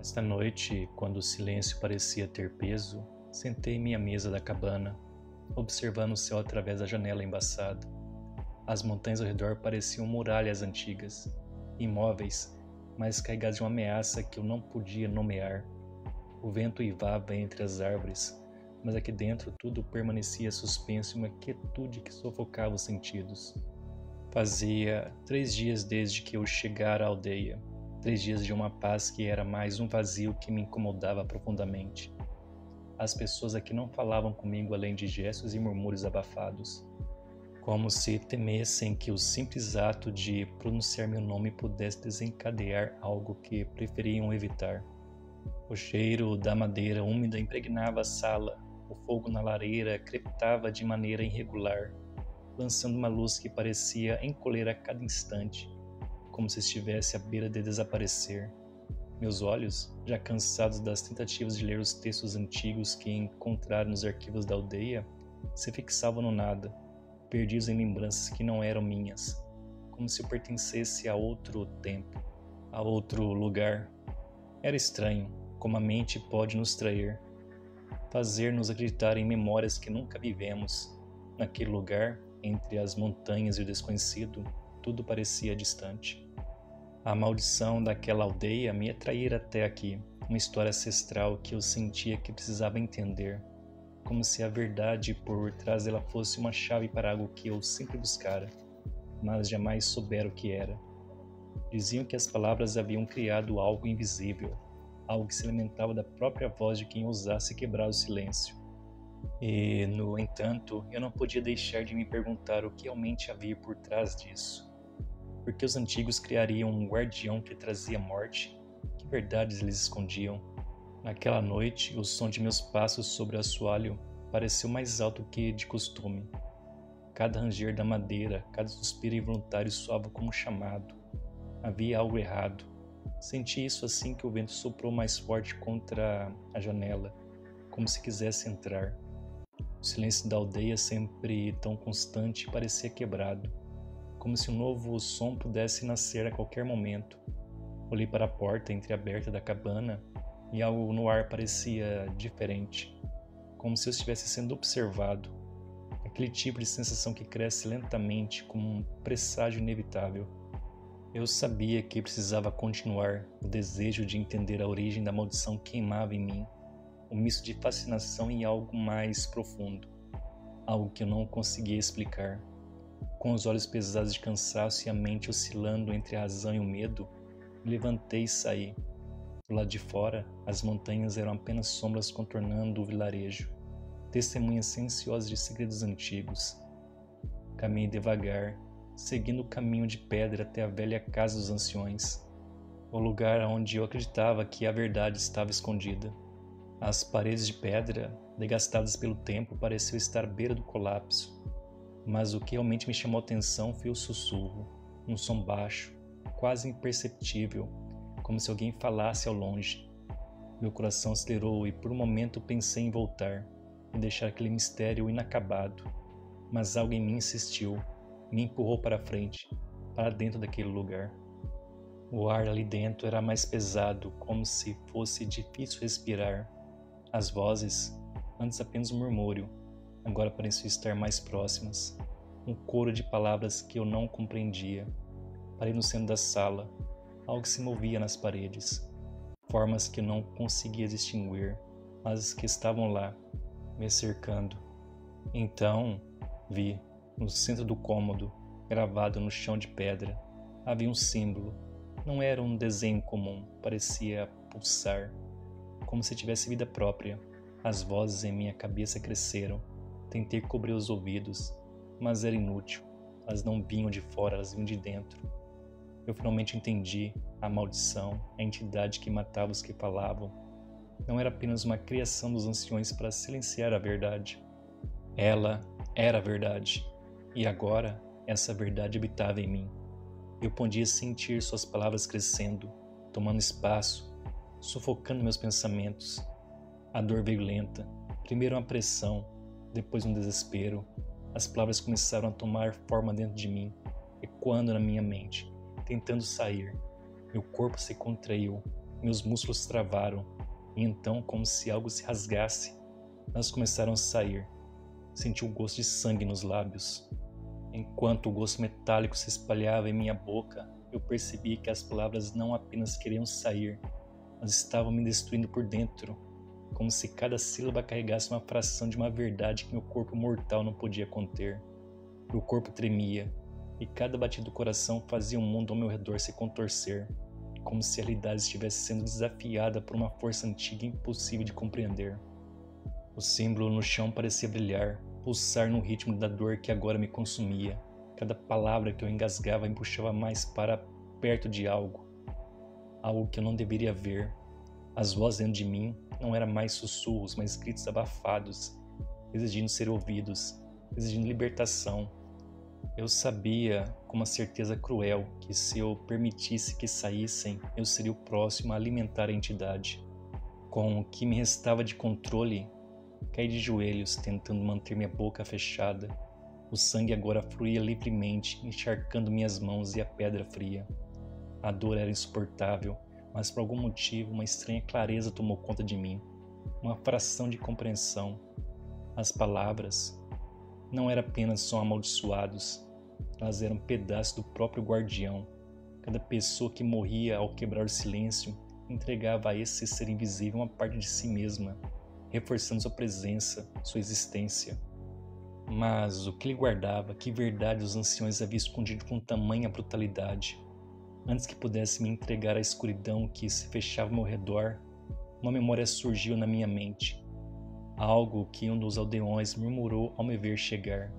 Esta noite, quando o silêncio parecia ter peso, sentei em minha mesa da cabana, observando o céu através da janela embaçada. As montanhas ao redor pareciam muralhas antigas, imóveis, mas carregadas de uma ameaça que eu não podia nomear. O vento uivava entre as árvores, mas aqui dentro tudo permanecia suspenso em uma quietude que sufocava os sentidos. Fazia 3 dias desde que eu chegara à aldeia. 3 dias de uma paz que era mais um vazio que me incomodava profundamente. As pessoas aqui não falavam comigo além de gestos e murmúrios abafados, como se temessem que o simples ato de pronunciar meu nome pudesse desencadear algo que preferiam evitar. O cheiro da madeira úmida impregnava a sala, o fogo na lareira crepitava de maneira irregular, lançando uma luz que parecia encolher a cada instante, como se estivesse à beira de desaparecer. Meus olhos, já cansados das tentativas de ler os textos antigos que encontraram nos arquivos da aldeia, se fixavam no nada, perdidos em lembranças que não eram minhas, como se eu pertencesse a outro tempo, a outro lugar. Era estranho como a mente pode nos trair, fazer-nos acreditar em memórias que nunca vivemos. Naquele lugar, entre as montanhas e o desconhecido, tudo parecia distante. A maldição daquela aldeia me atraíra até aqui, uma história ancestral que eu sentia que precisava entender, como se a verdade por trás dela fosse uma chave para algo que eu sempre buscara, mas jamais soubera o que era. Diziam que as palavras haviam criado algo invisível, algo que se alimentava da própria voz de quem ousasse quebrar o silêncio. E, no entanto, eu não podia deixar de me perguntar o que realmente havia por trás disso. Por que os antigos criariam um guardião que trazia morte? Que verdades eles escondiam? Naquela noite, o som de meus passos sobre o assoalho pareceu mais alto que de costume. Cada ranger da madeira, cada suspiro involuntário soava como um chamado. Havia algo errado. Senti isso assim que o vento soprou mais forte contra a janela, como se quisesse entrar. O silêncio da aldeia, sempre tão constante, parecia quebrado, como se um novo som pudesse nascer a qualquer momento. Olhei para a porta entreaberta da cabana e algo no ar parecia diferente, como se eu estivesse sendo observado. Aquele tipo de sensação que cresce lentamente, como um presságio inevitável. Eu sabia que precisava continuar. O desejo de entender a origem da maldição queimava em mim, um misto de fascinação e algo mais profundo, algo que eu não conseguia explicar. Com os olhos pesados de cansaço e a mente oscilando entre a razão e o medo, me levantei e saí. Do lado de fora, as montanhas eram apenas sombras contornando o vilarejo, testemunhas silenciosas de segredos antigos. Caminhei devagar, seguindo o caminho de pedra até a velha casa dos anciões, o lugar onde eu acreditava que a verdade estava escondida. As paredes de pedra, desgastadas pelo tempo, pareciam estar à beira do colapso. Mas o que realmente me chamou a atenção foi o sussurro, um som baixo, quase imperceptível, como se alguém falasse ao longe. Meu coração acelerou e por um momento pensei em voltar e deixar aquele mistério inacabado. Mas algo em mim insistiu, me empurrou para frente, para dentro daquele lugar. O ar ali dentro era mais pesado, como se fosse difícil respirar. As vozes, antes apenas um murmúrio, agora pareciam estar mais próximas. Um coro de palavras que eu não compreendia. Parei no centro da sala. Algo se movia nas paredes. Formas que eu não conseguia distinguir, mas que estavam lá, me cercando. Então, vi, no centro do cômodo, gravado no chão de pedra, havia um símbolo. Não era um desenho comum, parecia pulsar, como se tivesse vida própria. As vozes em minha cabeça cresceram. Tentei cobrir os ouvidos, mas era inútil. Elas não vinham de fora, elas vinham de dentro. Eu finalmente entendi a maldição, a entidade que matava os que falavam. Não era apenas uma criação dos anciões para silenciar a verdade. Ela era a verdade. E agora, essa verdade habitava em mim. Eu podia sentir suas palavras crescendo, tomando espaço, sufocando meus pensamentos. A dor veio lenta, primeiro uma pressão, depois um desespero. As palavras começaram a tomar forma dentro de mim, ecoando na minha mente, tentando sair. Meu corpo se contraiu, Meus músculos travaram, e então, como se algo se rasgasse, elas começaram a sair. Senti o gosto de sangue nos lábios. Enquanto o gosto metálico se espalhava em minha boca, eu percebi que as palavras não apenas queriam sair, mas estavam me destruindo por dentro, como se cada sílaba carregasse uma fração de uma verdade que meu corpo mortal não podia conter. Meu corpo tremia, e cada batida do coração fazia o mundo ao meu redor se contorcer, como se a realidade estivesse sendo desafiada por uma força antiga e impossível de compreender. O símbolo no chão parecia brilhar, pulsar no ritmo da dor que agora me consumia. Cada palavra que eu engasgava me puxava mais para perto de algo que eu não deveria ver. As vozes dentro de mim não eram mais sussurros, mas gritos abafados, exigindo ser ouvidos, exigindo libertação. Eu sabia, com uma certeza cruel, que se eu permitisse que saíssem, eu seria o próximo a alimentar a entidade. Com o que me restava de controle, caí de joelhos, tentando manter minha boca fechada. O sangue agora fluía livremente, encharcando minhas mãos e a pedra fria. A dor era insuportável, mas por algum motivo uma estranha clareza tomou conta de mim, uma fração de compreensão. As palavras não eram apenas som amaldiçoados, elas eram pedaços do próprio guardião. Cada pessoa que morria ao quebrar o silêncio entregava a esse ser invisível uma parte de si mesma, reforçando sua presença, sua existência. Mas o que ele guardava, que verdade os anciões haviam escondido com tamanha brutalidade? Antes que pudesse me entregar à escuridão que se fechava ao meu redor, uma memória surgiu na minha mente. Algo que um dos aldeões murmurou ao me ver chegar.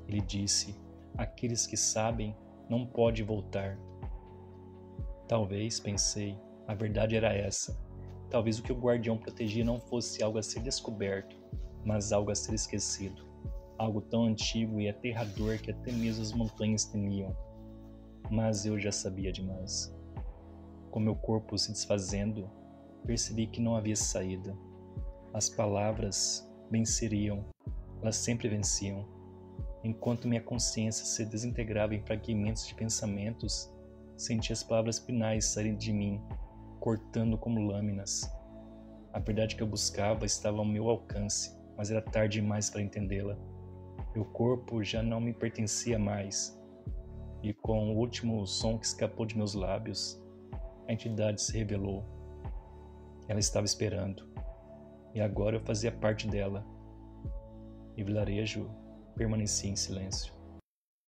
Ele disse: "Aqueles que sabem não podem voltar." Talvez, pensei, a verdade era essa. Talvez o que o guardião protegia não fosse algo a ser descoberto, mas algo a ser esquecido. Algo tão antigo e aterrador que até mesmo as montanhas temiam. Mas eu já sabia demais. Com meu corpo se desfazendo, percebi que não havia saída. As palavras venceriam, elas sempre venciam. Enquanto minha consciência se desintegrava em fragmentos de pensamentos, senti as palavras finais saírem de mim, cortando como lâminas. A verdade que eu buscava estava ao meu alcance, mas era tarde demais para entendê-la. Meu corpo já não me pertencia mais, e com o último som que escapou de meus lábios, a entidade se revelou. Ela estava esperando, e agora eu fazia parte dela. E o vilarejo permanecia em silêncio.